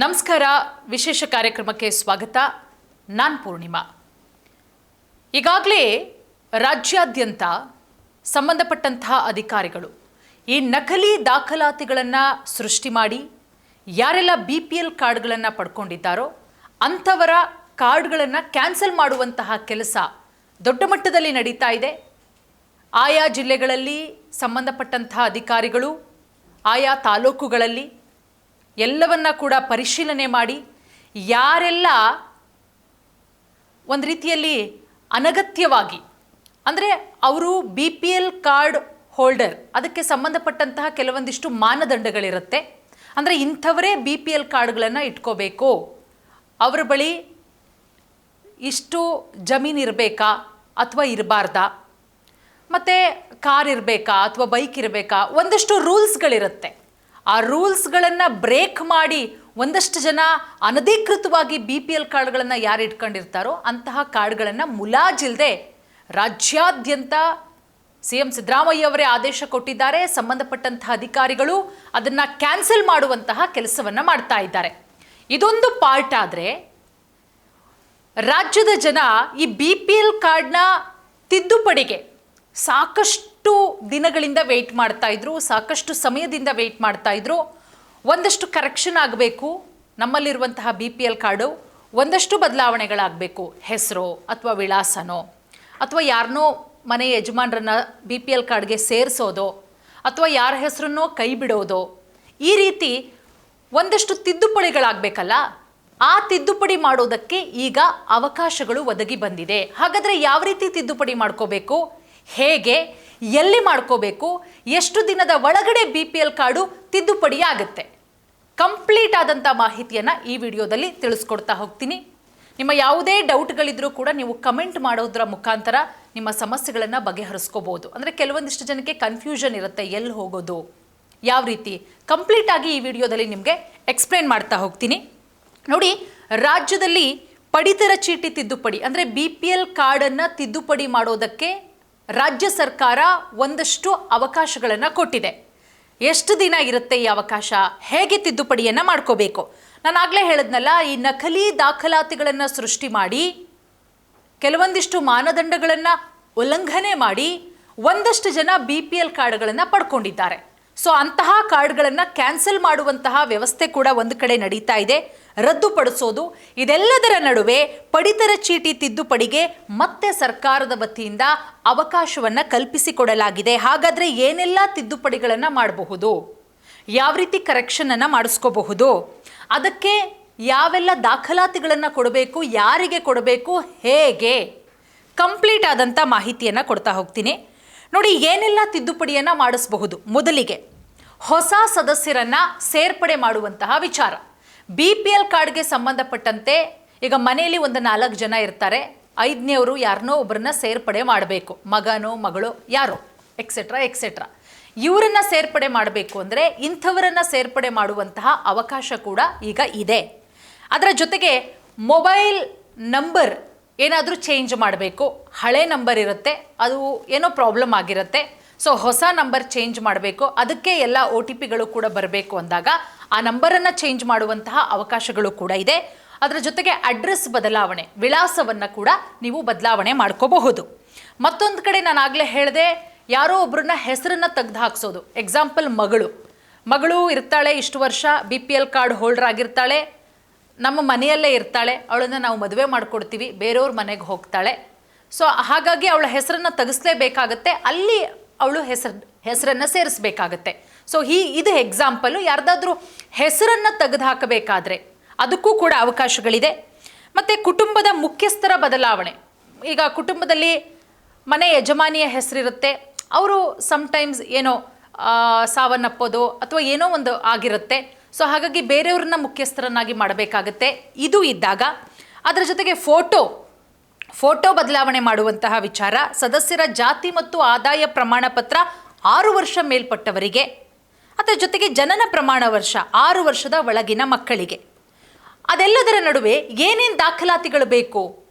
ನಮಸ್ಕಾರ. ವಿಶೇಷ ಕಾರ್ಯಕ್ರಮಕ್ಕೆ ಸ್ವಾಗತ. ನಾನು ಪೂರ್ಣಿಮಾ. ಈಗಾಗಲೇ ರಾಜ್ಯಾದ್ಯಂತ ಸಂಬಂಧಪಟ್ಟಂತಹ ಅಧಿಕಾರಿಗಳು ಈ ನಕಲಿ ದಾಖಲಾತಿಗಳನ್ನು ಸೃಷ್ಟಿ ಮಾಡಿ ಯಾರೆಲ್ಲ BPL ಕಾರ್ಡ್ಗಳನ್ನು ಪಡ್ಕೊಂಡಿದ್ದಾರೋ ಅಂಥವರ ಕಾರ್ಡ್ಗಳನ್ನು ಕ್ಯಾನ್ಸಲ್ ಮಾಡುವಂತಹ ಕೆಲಸ ದೊಡ್ಡ ಮಟ್ಟದಲ್ಲಿ ನಡೀತಾ ಇದೆ. ಆಯಾ ಜಿಲ್ಲೆಗಳಲ್ಲಿ ಸಂಬಂಧಪಟ್ಟಂತಹ ಅಧಿಕಾರಿಗಳು ಆಯಾ ತಾಲೂಕುಗಳಲ್ಲಿ ಎಲ್ಲವನ್ನ ಕೂಡ ಪರಿಶೀಲನೆ ಮಾಡಿ ಯಾರೆಲ್ಲ ಒಂದು ರೀತಿಯಲ್ಲಿ ಅನಗತ್ಯವಾಗಿ ಅಂದರೆ ಅವರು BPL ಕಾರ್ಡ್ ಹೋಲ್ಡರ್ ಅದಕ್ಕೆ ಸಂಬಂಧಪಟ್ಟಂತಹ ಕೆಲವೊಂದಿಷ್ಟು ಮಾನದಂಡಗಳಿರುತ್ತೆ. ಅಂದರೆ ಇಂಥವರೇ BPL ಕಾರ್ಡ್ಗಳನ್ನು ಇಟ್ಕೋಬೇಕು, ಅವರ ಬಳಿ ಇಷ್ಟು ಜಮೀನು ಇರಬೇಕಾ ಅಥವಾ ಇರಬಾರ್ದಾ, ಮತ್ತು ಕಾರ್ ಇರಬೇಕಾ ಅಥವಾ ಬೈಕ್ ಇರಬೇಕಾ, ಒಂದಷ್ಟು ರೂಲ್ಸ್ಗಳಿರುತ್ತೆ. ಆ ರೂಲ್ಸ್ಗಳನ್ನು ಬ್ರೇಕ್ ಮಾಡಿ ಒಂದಷ್ಟು ಜನ ಅನಧಿಕೃತವಾಗಿ BPL ಕಾರ್ಡ್ಗಳನ್ನು ಯಾರು ಇಟ್ಕೊಂಡಿರ್ತಾರೋ ಅಂತಹ ಕಾರ್ಡ್ಗಳನ್ನು ಮುಲಾಜಿಲ್ಲದೆ ರಾಜ್ಯಾದ್ಯಂತ CM ಸಿದ್ದರಾಮಯ್ಯ ಅವರೇ ಆದೇಶ ಕೊಟ್ಟಿದ್ದಾರೆ. ಸಂಬಂಧಪಟ್ಟಂತಹ ಅಧಿಕಾರಿಗಳು ಅದನ್ನು ಕ್ಯಾನ್ಸಲ್ ಮಾಡುವಂತಹ ಕೆಲಸವನ್ನು ಮಾಡ್ತಾ ಇದ್ದಾರೆ. ಇದೊಂದು ಪಾರ್ಟ್ ಆದರೆ ರಾಜ್ಯದ ಜನ ಈ BPL ಕಾರ್ಡ್ನ ತಿದ್ದುಪಡಿಗೆ ಸಾಕಷ್ಟು ದಿನಗಳಿಂದ ವೆಯ್ಟ್ ಮಾಡ್ತಾ ಇದ್ರು, ಸಾಕಷ್ಟು ಸಮಯದಿಂದ ವೆಯ್ಟ್ ಮಾಡ್ತಾ ಇದ್ರು. ಒಂದಷ್ಟು ಕರೆಕ್ಷನ್ ಆಗಬೇಕು ನಮ್ಮಲ್ಲಿರುವಂತಹ BPL ಕಾರ್ಡು, ಒಂದಷ್ಟು ಬದಲಾವಣೆಗಳಾಗಬೇಕು, ಹೆಸರು ಅಥವಾ ವಿಳಾಸನೋ ಅಥವಾ ಯಾರನ್ನೋ ಮನೆ ಯಜಮಾನರನ್ನ BPL ಕಾರ್ಡ್ಗೆ ಸೇರಿಸೋದು ಅಥವಾ ಯಾರ ಹೆಸರನ್ನೋ ಕೈ ಬಿಡೋದು, ಈ ರೀತಿ ಒಂದಷ್ಟು ತಿದ್ದುಪಡಿಗಳಾಗಬೇಕಲ್ಲ. ಆ ತಿದ್ದುಪಡಿ ಮಾಡೋದಕ್ಕೆ ಈಗ ಅವಕಾಶಗಳು ಒದಗಿ ಬಂದಿದೆ. ಹಾಗಾದರೆ ಯಾವ ರೀತಿ ತಿದ್ದುಪಡಿ ಮಾಡ್ಕೋಬೇಕು, ಹೇಗೆ, ಎಲ್ಲಿ ಮಾಡ್ಕೋಬೇಕು, ಎಷ್ಟು ದಿನದ ಒಳಗಡೆ BPL ಕಾರ್ಡು ತಿದ್ದುಪಡಿ ಆಗುತ್ತೆ, ಕಂಪ್ಲೀಟ್ ಆದಂಥ ಮಾಹಿತಿಯನ್ನು ಈ ವಿಡಿಯೋದಲ್ಲಿ ತಿಳಿಸ್ಕೊಡ್ತಾ ಹೋಗ್ತೀನಿ. ನಿಮ್ಮ ಯಾವುದೇ ಡೌಟ್ಗಳಿದ್ರೂ ಕೂಡ ನೀವು ಕಮೆಂಟ್ ಮಾಡೋದ್ರ ಮುಖಾಂತರ ನಿಮ್ಮ ಸಮಸ್ಯೆಗಳನ್ನು ಬಗೆಹರಿಸ್ಕೋಬೋದು. ಅಂದರೆ ಕೆಲವೊಂದಿಷ್ಟು ಜನಕ್ಕೆ ಕನ್ಫ್ಯೂಷನ್ ಇರುತ್ತೆ, ಎಲ್ಲಿ ಹೋಗೋದು, ಯಾವ ರೀತಿ, ಕಂಪ್ಲೀಟ್ ಆಗಿ ಈ ವಿಡಿಯೋದಲ್ಲಿ ನಿಮಗೆ ಎಕ್ಸ್ಪ್ಲೇನ್ ಮಾಡ್ತಾ ಹೋಗ್ತೀನಿ. ನೋಡಿ, ರಾಜ್ಯದಲ್ಲಿ ಪಡಿತರ ಚೀಟಿ ತಿದ್ದುಪಡಿ ಅಂದರೆ BPL ಕಾರ್ಡನ್ನು ತಿದ್ದುಪಡಿ ಮಾಡೋದಕ್ಕೆ ರಾಜ್ಯ ಸರ್ಕಾರ ಒಂದಷ್ಟು ಅವಕಾಶಗಳನ್ನು ಕೊಟ್ಟಿದೆ. ಎಷ್ಟು ದಿನ ಇರುತ್ತೆ ಈ ಅವಕಾಶ, ಹೇಗೆ ತಿದ್ದುಪಡಿಯನ್ನು ಮಾಡ್ಕೋಬೇಕು? ನಾನು ಆಗಲೇ ಹೇಳಿದ್ನಲ್ಲ, ಈ ನಕಲಿ ದಾಖಲಾತಿಗಳನ್ನು ಸೃಷ್ಟಿ ಮಾಡಿ ಕೆಲವೊಂದಿಷ್ಟು ಮಾನದಂಡಗಳನ್ನು ಉಲ್ಲಂಘನೆ ಮಾಡಿ ಒಂದಷ್ಟು ಜನ BPL ಕಾರ್ಡ್ಗಳನ್ನು ಪಡ್ಕೊಂಡಿದ್ದಾರೆ. ಸೊ ಅಂತಹ ಕಾರ್ಡ್ಗಳನ್ನು ಕ್ಯಾನ್ಸಲ್ ಮಾಡುವಂತಹ ವ್ಯವಸ್ಥೆ ಕೂಡ ಒಂದು ಕಡೆ ನಡೀತಾ ಇದೆ, ರದ್ದುಪಡಿಸೋದು. ಇದೆಲ್ಲದರ ನಡುವೆ ಪಡಿತರ ಚೀಟಿ ತಿದ್ದುಪಡಿಗೆ ಮತ್ತೆ ಸರ್ಕಾರದ ವತಿಯಿಂದ ಅವಕಾಶವನ್ನು ಕಲ್ಪಿಸಿಕೊಡಲಾಗಿದೆ. ಹಾಗಾದರೆ ಏನೆಲ್ಲ ತಿದ್ದುಪಡಿಗಳನ್ನು ಮಾಡಬಹುದು, ಯಾವ ರೀತಿ ಕರೆಕ್ಷನನ್ನು ಮಾಡಿಸ್ಕೋಬಹುದು, ಅದಕ್ಕೆ ಯಾವೆಲ್ಲ ದಾಖಲಾತಿಗಳನ್ನು ಕೊಡಬೇಕು, ಯಾರಿಗೆ ಕೊಡಬೇಕು, ಹೇಗೆ, ಕಂಪ್ಲೀಟ್ ಆದಂಥ ಮಾಹಿತಿಯನ್ನು ಕೊಡ್ತಾ ಹೋಗ್ತೀನಿ. ನೋಡಿ, ಏನೆಲ್ಲ ತಿದ್ದುಪಡಿಯನ್ನು ಮಾಡಿಸಬಹುದು. ಮೊದಲಿಗೆ ಹೊಸ ಸದಸ್ಯರನ್ನು ಸೇರ್ಪಡೆ ಮಾಡುವಂತಹ ವಿಚಾರ. BPL ಕಾರ್ಡ್ಗೆ ಸಂಬಂಧಪಟ್ಟಂತೆ ಈಗ ಮನೆಯಲ್ಲಿ ಒಂದು 4 ಜನ ಇರ್ತಾರೆ, 5ನೇವರು ಯಾರನ್ನೋ ಒಬ್ಬರನ್ನ ಸೇರ್ಪಡೆ ಮಾಡಬೇಕು, ಮಗನೋ ಮಗಳು ಯಾರೋ ಎಕ್ಸೆಟ್ರಾ ಎಕ್ಸೆಟ್ರಾ. ಇವರನ್ನ ಸೇರ್ಪಡೆ ಮಾಡಬೇಕು ಅಂದರೆ ಇಂಥವರನ್ನು ಸೇರ್ಪಡೆ ಮಾಡುವಂತಹ ಅವಕಾಶ ಕೂಡ ಈಗ ಇದೆ. ಅದರ ಜೊತೆಗೆ ಮೊಬೈಲ್ ನಂಬರ್ ಏನಾದರೂ ಚೇಂಜ್ ಮಾಡಬೇಕು, ಹಳೆ ನಂಬರ್ ಇರುತ್ತೆ, ಅದು ಏನೋ ಪ್ರಾಬ್ಲಮ್ ಆಗಿರುತ್ತೆ, ಸೊ ಹೊಸ ನಂಬರ್ ಚೇಂಜ್ ಮಾಡಬೇಕು, ಅದಕ್ಕೆ ಎಲ್ಲ OTPಗಳು ಕೂಡ ಬರಬೇಕು ಅಂದಾಗ ಆ ನಂಬರನ್ನು ಚೇಂಜ್ ಮಾಡುವಂತಹ ಅವಕಾಶಗಳು ಕೂಡ ಇದೆ. ಅದರ ಜೊತೆಗೆ ಅಡ್ರೆಸ್ ಬದಲಾವಣೆ, ವಿಳಾಸವನ್ನು ಕೂಡ ನೀವು ಬದಲಾವಣೆ ಮಾಡ್ಕೋಬಹುದು. ಮತ್ತೊಂದು ಕಡೆ ನಾನು ಆಗಲೇ ಹೇಳಿದೆ, ಯಾರೋ ಒಬ್ಬರನ್ನ ಹೆಸರನ್ನು ತೆಗೆದು ಹಾಕ್ಸೋದು. ಎಕ್ಸಾಂಪಲ್, ಮಗಳು ಇರ್ತಾಳೆ, ಇಷ್ಟು ವರ್ಷ BPL ಕಾರ್ಡ್ ಹೋಲ್ಡರ್ ಆಗಿರ್ತಾಳೆ, ನಮ್ಮ ಮನೆಯಲ್ಲೇ ಇರ್ತಾಳೆ, ಅವಳನ್ನು ನಾವು ಮದುವೆ ಮಾಡಿಕೊಡ್ತೀವಿ, ಬೇರೆಯವ್ರ ಮನೆಗೆ ಹೋಗ್ತಾಳೆ. ಸೊ ಹಾಗಾಗಿ ಅವಳ ಹೆಸರನ್ನು ತೆಗೆಸಲೇಬೇಕಾಗತ್ತೆ, ಅಲ್ಲಿ ಅವಳು ಹೆಸರನ್ನು ಸೇರಿಸಬೇಕಾಗತ್ತೆ. ಸೊ ಇದು ಎಕ್ಸಾಂಪಲು. ಯಾರ್ದಾದ್ರೂ ಹೆಸರನ್ನು ತೆಗೆದು ಹಾಕಬೇಕಾದ್ರೆ ಅದಕ್ಕೂ ಕೂಡ ಅವಕಾಶಗಳಿದೆ. ಮತ್ತು ಕುಟುಂಬದ ಮುಖ್ಯಸ್ಥರ ಬದಲಾವಣೆ. ಈಗ ಕುಟುಂಬದಲ್ಲಿ ಮನೆ ಯಜಮಾನಿಯ ಹೆಸರಿರುತ್ತೆ, ಅವರು ಸಮ್ಟೈಮ್ಸ್ ಏನೋ ಸಾವನ್ನಪ್ಪೋದು ಅಥವಾ ಏನೋ ಒಂದು ಆಗಿರುತ್ತೆ, ಸೊ ಹಾಗಾಗಿ ಬೇರೆಯವ್ರನ್ನ ಮುಖ್ಯಸ್ಥರನ್ನಾಗಿ ಮಾಡಬೇಕಾಗತ್ತೆ. ಇದು ಇದ್ದಾಗ ಅದರ ಜೊತೆಗೆ ಫೋಟೋ ಬದಲಾವಣೆ ಮಾಡುವಂತಹ ವಿಚಾರ. ಸದಸ್ಯರ ಜಾತಿ ಮತ್ತು ಆದಾಯ ಪ್ರಮಾಣ ಪತ್ರ 6 ವರ್ಷ ಮೇಲ್ಪಟ್ಟವರಿಗೆ, ಅದರ ಜೊತೆಗೆ ಜನನ ಪ್ರಮಾಣ ವರ್ಷ 6 ವರ್ಷದ ಒಳಗಿನ ಮಕ್ಕಳಿಗೆ. ಅದೆಲ್ಲದರ ನಡುವೆ ಏನೇನು ದಾಖಲಾತಿಗಳು ಬೇಕು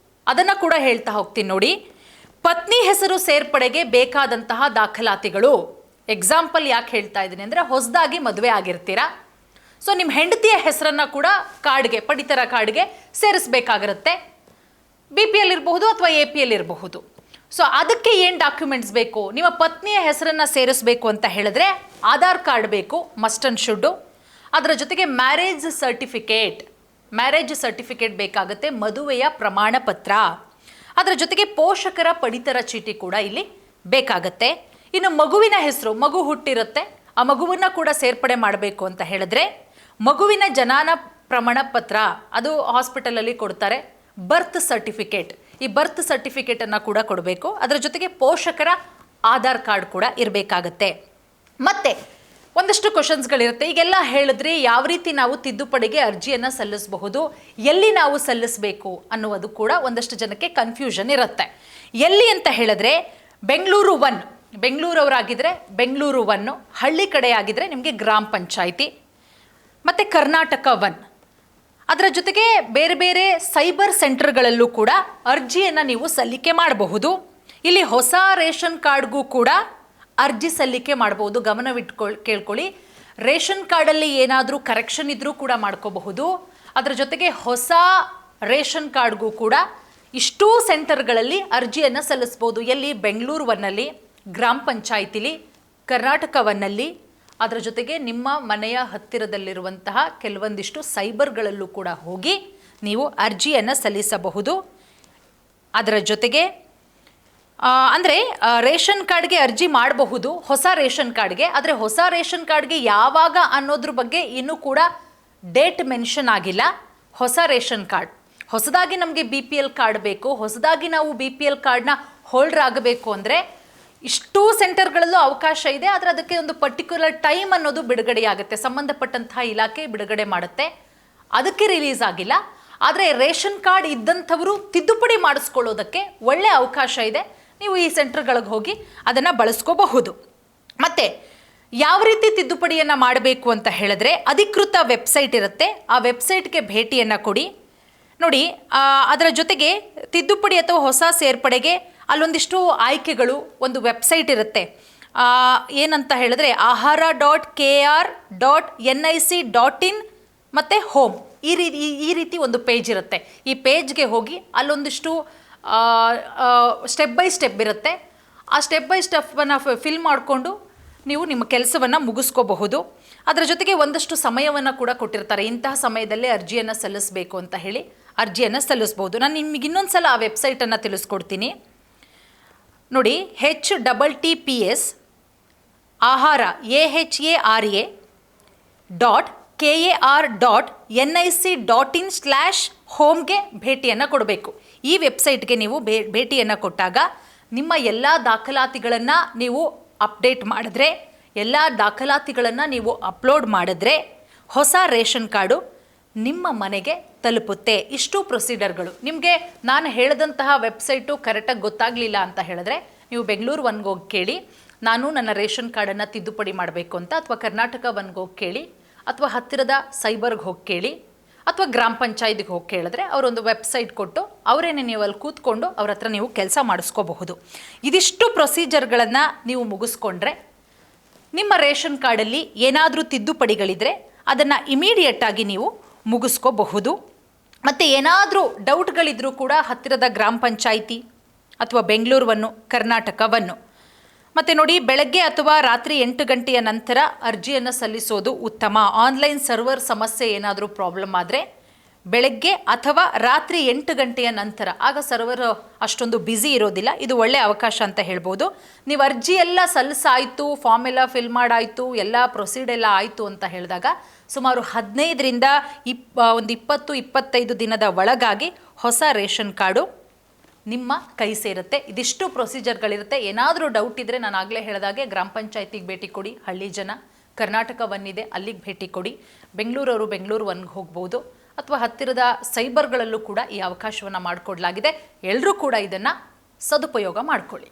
ಅದನ್ನು ಕೂಡ ಹೇಳ್ತಾ ಹೋಗ್ತೀನಿ. ನೋಡಿ, ಪತ್ನಿ ಹೆಸರು ಸೇರ್ಪಡೆಗೆ ಬೇಕಾದಂತಹ ದಾಖಲಾತಿಗಳು. ಎಕ್ಸಾಂಪಲ್ ಯಾಕೆ ಹೇಳ್ತಾ ಇದ್ದೀನಿ ಅಂದರೆ, ಹೊಸದಾಗಿ ಮದುವೆ ಆಗಿರ್ತೀರಾ, ಸೊ ನಿಮ್ಮ ಹೆಂಡತಿಯ ಹೆಸರನ್ನು ಕೂಡ ಕಾರ್ಡ್ಗೆ, ಪಡಿತರ ಕಾರ್ಡ್ಗೆ ಸೇರಿಸಬೇಕಾಗಿರುತ್ತೆ. BPL ಇರಬಹುದು ಅಥವಾ APL ಇರಬಹುದು. ಸೊ ಅದಕ್ಕೆ ಏನು ಡಾಕ್ಯುಮೆಂಟ್ಸ್ ಬೇಕು? ನಿಮ್ಮ ಪತ್ನಿಯ ಹೆಸರನ್ನು ಸೇರಿಸಬೇಕು ಅಂತ ಹೇಳಿದ್ರೆ ಆಧಾರ್ ಕಾರ್ಡ್ ಬೇಕು, ಮಸ್ಟ್ ಆ್ಯಂಡ್ ಶುಡ್ಡು. ಅದರ ಜೊತೆಗೆ ಮ್ಯಾರೇಜ್ ಸರ್ಟಿಫಿಕೇಟ್ ಬೇಕಾಗುತ್ತೆ, ಮದುವೆಯ ಪ್ರಮಾಣ ಪತ್ರ. ಅದರ ಜೊತೆಗೆ ಪೋಷಕರ ಪಡಿತರ ಚೀಟಿ ಕೂಡ ಇಲ್ಲಿ ಬೇಕಾಗತ್ತೆ. ಇನ್ನು ಮಗುವಿನ ಹೆಸರು, ಮಗು ಹುಟ್ಟಿರುತ್ತೆ, ಆ ಮಗುವನ್ನು ಕೂಡ ಸೇರ್ಪಡೆ ಮಾಡಬೇಕು ಅಂತ ಹೇಳಿದ್ರೆ ಮಗುವಿನ ಜನನ ಪ್ರಮಾಣ ಪತ್ರ, ಅದು ಹಾಸ್ಪಿಟಲಲ್ಲಿ ಕೊಡ್ತಾರೆ. ಬರ್ತ್ ಸರ್ಟಿಫಿಕೇಟ್, ಈ ಬರ್ತ್ ಸರ್ಟಿಫಿಕೇಟನ್ನು ಕೂಡ ಕೊಡಬೇಕು. ಅದರ ಜೊತೆಗೆ ಪೋಷಕರ ಆಧಾರ್ ಕಾರ್ಡ್ ಕೂಡ ಇರಬೇಕಾಗತ್ತೆ. ಮತ್ತೆ ಒಂದಷ್ಟು ಕ್ವಶನ್ಸ್ಗಳಿರುತ್ತೆ. ಈಗೆಲ್ಲ ಹೇಳಿದ್ರಿ, ಯಾವ ರೀತಿ ನಾವು ತಿದ್ದುಪಡಿಗೆ ಅರ್ಜಿಯನ್ನು ಸಲ್ಲಿಸಬಹುದು, ಎಲ್ಲಿ ನಾವು ಸಲ್ಲಿಸಬೇಕು ಅನ್ನುವುದು ಕೂಡ ಒಂದಷ್ಟು ಜನಕ್ಕೆ ಕನ್ಫ್ಯೂಷನ್ ಇರುತ್ತೆ. ಎಲ್ಲಿ ಅಂತ ಹೇಳಿದ್ರೆ ಬೆಂಗಳೂರವರಾಗಿದ್ದರೆ ಬೆಂಗಳೂರು 1, ಹಳ್ಳಿ ಕಡೆ ಆಗಿದ್ರೆ ನಿಮಗೆ ಗ್ರಾಮ ಪಂಚಾಯಿತಿ, ಮತ್ತು ಕರ್ನಾಟಕ 1. ಅದರ ಜೊತೆಗೆ ಬೇರೆ ಬೇರೆ ಸೈಬರ್ ಸೆಂಟರ್ಗಳಲ್ಲೂ ಕೂಡ ಅರ್ಜಿಯನ್ನು ನೀವು ಸಲ್ಲಿಕೆ ಮಾಡಬಹುದು. ಇಲ್ಲಿ ಹೊಸ ರೇಷನ್ ಕಾರ್ಡ್ಗೂ ಕೂಡ ಅರ್ಜಿ ಸಲ್ಲಿಕೆ ಮಾಡಬಹುದು. ಕೇಳ್ಕೊಳ್ಳಿ, ರೇಷನ್ ಕಾರ್ಡಲ್ಲಿ ಏನಾದರೂ ಕರೆಕ್ಷನ್ ಇದ್ರೂ ಕೂಡ ಮಾಡ್ಕೋಬಹುದು. ಅದರ ಜೊತೆಗೆ ಹೊಸ ರೇಷನ್ ಕಾರ್ಡ್ಗೂ ಕೂಡ ಇಷ್ಟೂ ಸೆಂಟರ್ಗಳಲ್ಲಿ ಅರ್ಜಿಯನ್ನು ಸಲ್ಲಿಸ್ಬೋದು. ಎಲ್ಲಿ? ಬೆಂಗಳೂರು 1ನಲ್ಲಿ, ಗ್ರಾಮ ಪಂಚಾಯಿತಿಲಿ, ಕರ್ನಾಟಕ 1ನಲ್ಲಿ, ಅದರ ಜೊತೆಗೆ ನಿಮ್ಮ ಮನೆಯ ಹತ್ತಿರದಲ್ಲಿರುವಂತಹ ಕೆಲವೊಂದಿಷ್ಟು ಸೈಬರ್ಗಳಲ್ಲೂ ಕೂಡ ಹೋಗಿ ನೀವು ಅರ್ಜಿಯನ್ನು ಸಲ್ಲಿಸಬಹುದು. ಅದರ ಜೊತೆಗೆ ಅಂದರೆ ರೇಷನ್ ಕಾರ್ಡ್ಗೆ ಅರ್ಜಿ ಮಾಡಬಹುದು, ಹೊಸ ರೇಷನ್ ಕಾರ್ಡ್ಗೆ. ಆದರೆ ಹೊಸ ರೇಷನ್ ಕಾರ್ಡ್ಗೆ ಯಾವಾಗ ಅನ್ನೋದ್ರ ಬಗ್ಗೆ ಇನ್ನೂ ಕೂಡ ಡೇಟ್ ಮೆನ್ಷನ್ ಆಗಿಲ್ಲ. ಹೊಸ ರೇಷನ್ ಕಾರ್ಡ್, ಹೊಸದಾಗಿ ನಮಗೆ BPL ಕಾರ್ಡ್ ಬೇಕು, ಹೊಸದಾಗಿ ನಾವು BPL ಕಾರ್ಡ್ನ ಹೋಲ್ಡರ್ ಆಗಬೇಕು ಅಂದರೆ ಇಷ್ಟೂ ಸೆಂಟರ್ಗಳಲ್ಲೂ ಅವಕಾಶ ಇದೆ. ಆದರೆ ಅದಕ್ಕೆ ಒಂದು ಪರ್ಟಿಕ್ಯುಲರ್ ಟೈಮ್ ಅನ್ನೋದು ಬಿಡುಗಡೆಯಾಗುತ್ತೆ, ಸಂಬಂಧಪಟ್ಟಂತಹ ಇಲಾಖೆ ಬಿಡುಗಡೆ ಮಾಡುತ್ತೆ. ಅದಕ್ಕೆ ರಿಲೀಸ್ ಆಗಿಲ್ಲ. ಆದರೆ ರೇಷನ್ ಕಾರ್ಡ್ ಇದ್ದಂಥವರು ತಿದ್ದುಪಡಿ ಮಾಡಿಸ್ಕೊಳ್ಳೋದಕ್ಕೆ ಒಳ್ಳೆ ಅವಕಾಶ ಇದೆ. ನೀವು ಈ ಸೆಂಟರ್ಗಳಿಗೆ ಹೋಗಿ ಅದನ್ನು ಬಳಸ್ಕೋಬಹುದು. ಮತ್ತು ಯಾವ ರೀತಿ ತಿದ್ದುಪಡಿಯನ್ನು ಮಾಡಬೇಕು ಅಂತ ಹೇಳಿದ್ರೆ ಅಧಿಕೃತ ವೆಬ್ಸೈಟ್ ಇರುತ್ತೆ, ಆ ವೆಬ್ಸೈಟ್ಗೆ ಭೇಟಿಯನ್ನು ಕೊಡಿ. ನೋಡಿ, ಅದರ ಜೊತೆಗೆ ತಿದ್ದುಪಡಿ ಅಥವಾ ಹೊಸ ಸೇರ್ಪಡೆಗೆ ಅಲ್ಲೊಂದಿಷ್ಟು ಆಯ್ಕೆಗಳು, ಒಂದು ವೆಬ್ಸೈಟ್ ಇರುತ್ತೆ. ಏನಂತ ಹೇಳಿದ್ರೆ ahara.kr.nic.in ಮತ್ತು ಹೋಮ್, ಈ ರೀತಿ ಒಂದು ಪೇಜ್ ಇರುತ್ತೆ. ಈ ಪೇಜ್ಗೆ ಹೋಗಿ ಅಲ್ಲೊಂದಿಷ್ಟು ಸ್ಟೆಪ್ ಬೈ ಸ್ಟೆಪ್ ಇರುತ್ತೆ. ಆ ಸ್ಟೆಪ್ ಬೈ ಸ್ಟೆಪ್ಪನ್ನು ಫಿಲ್ ಮಾಡಿಕೊಂಡು ನೀವು ನಿಮ್ಮ ಕೆಲಸವನ್ನು ಮುಗಿಸ್ಕೋಬಹುದು. ಅದರ ಜೊತೆಗೆ ಒಂದಷ್ಟು ಸಮಯವನ್ನು ಕೂಡ ಕೊಟ್ಟಿರ್ತಾರೆ, ಇಂತಹ ಸಮಯದಲ್ಲೇ ಅರ್ಜಿಯನ್ನು ಸಲ್ಲಿಸಬೇಕು ಅಂತ ಹೇಳಿ ಅರ್ಜಿಯನ್ನು ಸಲ್ಲಿಸ್ಬೋದು. ನಾನು ನಿಮಗೆ ಇನ್ನೊಂದು ಸಲ ಆ ವೆಬ್ಸೈಟನ್ನು ತಿಳಿಸ್ಕೊಡ್ತೀನಿ. ನೋಡಿ, HTTPS ahara.kar.nic.in/homeಗೆ ಭೇಟಿಯನ್ನು ಕೊಡಬೇಕು. ಈ ವೆಬ್ಸೈಟ್ಗೆ ನೀವು ಭೇಟಿಯನ್ನು ಕೊಟ್ಟಾಗ ನಿಮ್ಮ ಎಲ್ಲ ದಾಖಲಾತಿಗಳನ್ನು ನೀವು ಅಪ್ಡೇಟ್ ಮಾಡಿದ್ರೆ, ಎಲ್ಲ ದಾಖಲಾತಿಗಳನ್ನು ನೀವು ಅಪ್ಲೋಡ್ ಮಾಡಿದ್ರೆ ಹೊಸ ರೇಷನ್ ಕಾರ್ಡು ನಿಮ್ಮ ಮನೆಗೆ ತಲುಪುತ್ತೆ. ಇಷ್ಟು ಪ್ರೊಸೀಡರ್ಗಳು. ನಿಮಗೆ ನಾನು ಹೇಳಿದಂತಹ ವೆಬ್ಸೈಟು ಕರೆಕ್ಟಾಗಿ ಗೊತ್ತಾಗಲಿಲ್ಲ ಅಂತ ಹೇಳಿದ್ರೆ ನೀವು ಬೆಂಗಳೂರು 1ಗೆ ಹೋಗಿ ಕೇಳಿ, ನಾನು ನನ್ನ ರೇಷನ್ ಕಾರ್ಡನ್ನು ತಿದ್ದುಪಡಿ ಮಾಡಬೇಕು ಅಂತ, ಅಥವಾ ಕರ್ನಾಟಕ 1ಗೆ ಹೋಗಿ ಕೇಳಿ, ಅಥವಾ ಹತ್ತಿರದ ಸೈಬರ್ಗೆ ಹೋಗಿ ಕೇಳಿ, ಅಥವಾ ಗ್ರಾಮ ಪಂಚಾಯತಿಗೆ ಹೋಗಿ ಕೇಳಿದ್ರೆ ಅವರೊಂದು ವೆಬ್ಸೈಟ್ ಕೊಟ್ಟು ಅವರೇನೆ ನೀವು ಅಲ್ಲಿ ಕೂತ್ಕೊಂಡು ಅವ್ರ ಹತ್ರ ನೀವು ಕೆಲಸ ಮಾಡಿಸ್ಕೋಬಹುದು. ಇದಿಷ್ಟು ಪ್ರೊಸೀಜರ್ಗಳನ್ನು ನೀವು ಮುಗಿಸ್ಕೊಂಡ್ರೆ ನಿಮ್ಮ ರೇಷನ್ ಕಾರ್ಡಲ್ಲಿ ಏನಾದರೂ ತಿದ್ದುಪಡಿಗಳಿದ್ರೆ ಅದನ್ನು ಇಮಿಡಿಯೇಟಾಗಿ ನೀವು ಮುಗಿಸ್ಕೋಬಹುದು. ಮತ್ತು ಏನಾದರೂ ಡೌಟ್ಗಳಿದ್ರೂ ಕೂಡ ಹತ್ತಿರದ ಗ್ರಾಮ ಪಂಚಾಯಿತಿ ಅಥವಾ ಬೆಂಗಳೂರು 1, ಕರ್ನಾಟಕ 1. ಮತ್ತು ನೋಡಿ, ಬೆಳಗ್ಗೆ ಅಥವಾ ರಾತ್ರಿ 8 ಗಂಟೆಯ ನಂತರ ಅರ್ಜಿಯನ್ನು ಸಲ್ಲಿಸೋದು ಉತ್ತಮ. ಆನ್ಲೈನ್ ಸರ್ವರ್ ಸಮಸ್ಯೆ ಏನಾದರೂ ಪ್ರಾಬ್ಲಮ್ ಆದರೆ ಬೆಳಗ್ಗೆ ಅಥವಾ ರಾತ್ರಿ 8 ಗಂಟೆಯ ನಂತರ, ಆಗ ಸರ್ವರ್ ಅಷ್ಟೊಂದು ಬ್ಯುಸಿ ಇರೋದಿಲ್ಲ. ಇದು ಒಳ್ಳೆಯ ಅವಕಾಶ ಅಂತ ಹೇಳ್ಬೋದು. ನೀವು ಅರ್ಜಿ ಎಲ್ಲ ಸಲ್ಲಿಸಾಯಿತು, ಫಾರ್ಮ್ ಎಲ್ಲ ಫಿಲ್ ಮಾಡಾಯಿತು, ಎಲ್ಲ ಪ್ರೊಸೀಡ್ ಆಯಿತು ಅಂತ ಹೇಳಿದಾಗ ಸುಮಾರು 15ರಿಂದ ಒಂದು 20-25 ದಿನದ ಒಳಗಾಗಿ ಹೊಸ ರೇಷನ್ ಕಾರ್ಡು ನಿಮ್ಮ ಕೈ ಸೇರುತ್ತೆ. ಇದಿಷ್ಟು ಪ್ರೊಸೀಜರ್ಗಳಿರುತ್ತೆ. ಏನಾದರೂ ಡೌಟ್ ಇದ್ದರೆ ನಾನು ಆಗಲೇ ಹೇಳಿದಾಗೆ ಗ್ರಾಮ ಪಂಚಾಯತಿಗೆ ಭೇಟಿ ಕೊಡಿ, ಹಳ್ಳಿ ಜನ. ಕರ್ನಾಟಕ 1 ಇದೆ, ಅಲ್ಲಿಗೆ ಭೇಟಿ ಕೊಡಿ. ಬೆಂಗಳೂರವರು ಬೆಂಗಳೂರು 1ಗೆ ಹೋಗ್ಬೋದು, ಅಥವಾ ಹತ್ತಿರದ ಸೈಬರ್ಗಳಲ್ಲೂ ಕೂಡ ಈ ಅವಕಾಶವನ್ನು ಮಾಡಿಕೊಡಲಾಗಿದೆ. ಎಲ್ಲರೂ ಕೂಡ ಇದನ್ನು ಸದುಪಯೋಗ ಮಾಡಿಕೊಳ್ಳಿ.